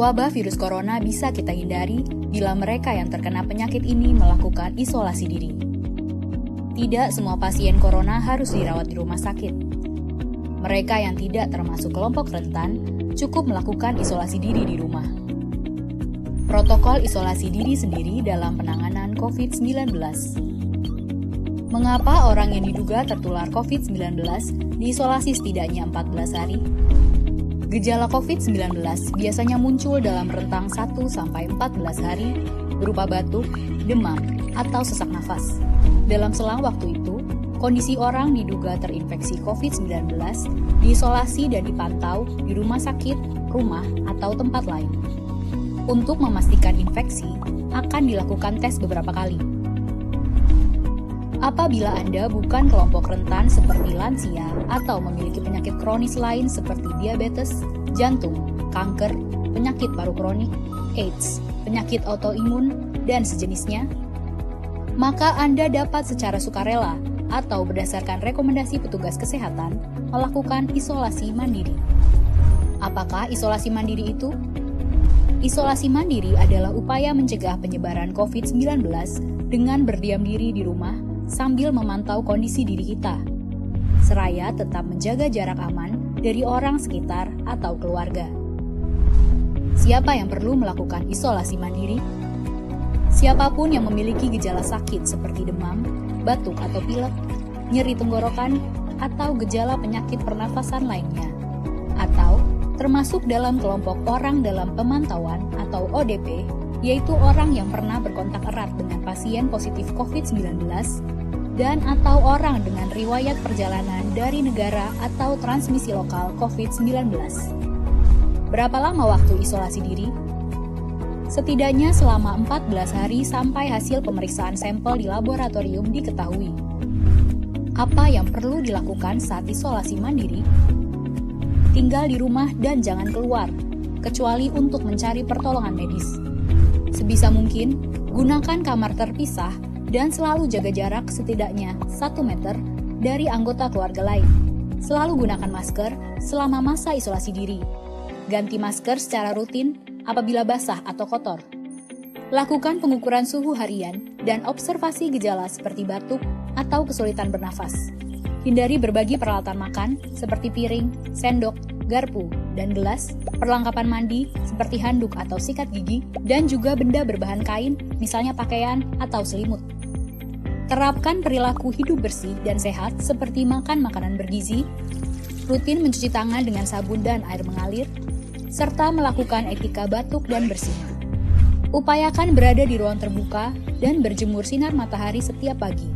Wabah virus corona bisa kita hindari bila mereka yang terkena penyakit ini melakukan isolasi diri. Tidak semua pasien corona harus dirawat di rumah sakit. Mereka yang tidak termasuk kelompok rentan cukup melakukan isolasi diri di rumah. Protokol isolasi diri sendiri dalam penanganan COVID-19. Mengapa orang yang diduga tertular COVID-19 diisolasi setidaknya 14 hari? Gejala COVID-19 biasanya muncul dalam rentang 1-14 hari berupa batuk, demam, atau sesak nafas. Dalam selang waktu itu, kondisi orang diduga terinfeksi COVID-19 diisolasi dan dipantau di rumah sakit, rumah, atau tempat lain. Untuk memastikan infeksi, akan dilakukan tes beberapa kali. Apabila Anda bukan kelompok rentan seperti lansia atau memiliki penyakit kronis lain seperti diabetes, jantung, kanker, penyakit paru kronik, AIDS, penyakit autoimun, dan sejenisnya, maka Anda dapat secara sukarela atau berdasarkan rekomendasi petugas kesehatan melakukan isolasi mandiri. Apakah isolasi mandiri itu? Isolasi mandiri adalah upaya mencegah penyebaran COVID-19 dengan berdiam diri di rumah sambil memantau kondisi diri kita, seraya tetap menjaga jarak aman dari orang sekitar atau keluarga. Siapa yang perlu melakukan isolasi mandiri? Siapapun yang memiliki gejala sakit seperti demam, batuk atau pilek, nyeri tenggorokan, atau gejala penyakit pernafasan lainnya, atau termasuk dalam kelompok orang dalam pemantauan atau ODP, yaitu orang yang pernah berkontak erat dengan pasien positif COVID-19 dan atau orang dengan riwayat perjalanan dari negara atau transmisi lokal COVID-19. Berapa lama waktu isolasi diri? Setidaknya selama 14 hari sampai hasil pemeriksaan sampel di laboratorium diketahui. Apa yang perlu dilakukan saat isolasi mandiri? Tinggal di rumah dan jangan keluar, kecuali untuk mencari pertolongan medis. Sebisa mungkin, gunakan kamar terpisah dan selalu jaga jarak setidaknya 1 meter dari anggota keluarga lain. Selalu gunakan masker selama masa isolasi diri. Ganti masker secara rutin apabila basah atau kotor. Lakukan pengukuran suhu harian dan observasi gejala seperti batuk atau kesulitan bernafas. Hindari berbagi peralatan makan seperti piring, sendok, garpu, dan gelas, perlengkapan mandi seperti handuk atau sikat gigi, dan juga benda berbahan kain, misalnya pakaian atau selimut. Terapkan perilaku hidup bersih dan sehat seperti makan makanan bergizi, rutin mencuci tangan dengan sabun dan air mengalir, serta melakukan etika batuk dan bersin. Upayakan berada di ruang terbuka dan berjemur sinar matahari setiap pagi.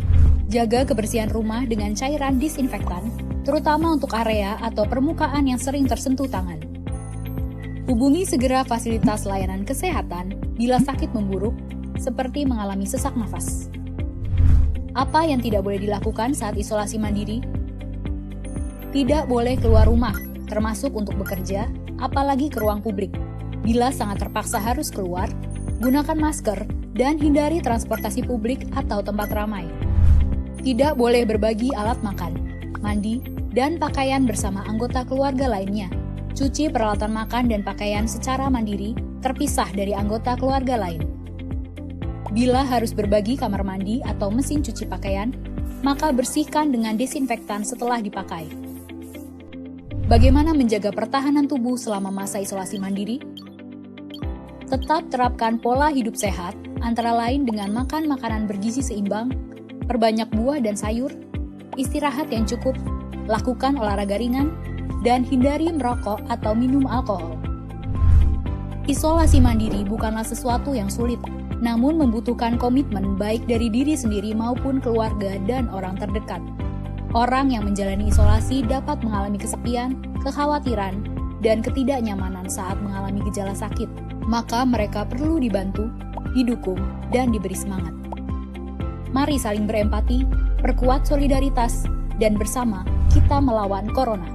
Jaga kebersihan rumah dengan cairan disinfektan, terutama untuk area atau permukaan yang sering tersentuh tangan. Hubungi segera fasilitas layanan kesehatan bila sakit memburuk, seperti mengalami sesak nafas. Apa yang tidak boleh dilakukan saat isolasi mandiri? Tidak boleh keluar rumah, termasuk untuk bekerja, apalagi ke ruang publik. Bila sangat terpaksa harus keluar, gunakan masker dan hindari transportasi publik atau tempat ramai. Tidak boleh berbagi alat makan, mandi, dan pakaian bersama anggota keluarga lainnya. Cuci peralatan makan dan pakaian secara mandiri, terpisah dari anggota keluarga lain. Bila harus berbagi kamar mandi atau mesin cuci pakaian, maka bersihkan dengan desinfektan setelah dipakai. Bagaimana menjaga pertahanan tubuh selama masa isolasi mandiri? Tetap terapkan pola hidup sehat, antara lain dengan makan makanan bergizi seimbang, perbanyak buah dan sayur, istirahat yang cukup, lakukan olahraga ringan, dan hindari merokok atau minum alkohol. Isolasi mandiri bukanlah sesuatu yang sulit, namun membutuhkan komitmen baik dari diri sendiri maupun keluarga dan orang terdekat. Orang yang menjalani isolasi dapat mengalami kesepian, kekhawatiran, dan ketidaknyamanan saat mengalami gejala sakit. Maka mereka perlu dibantu, didukung, dan diberi semangat. Mari saling berempati, perkuat solidaritas, dan bersama kita melawan corona.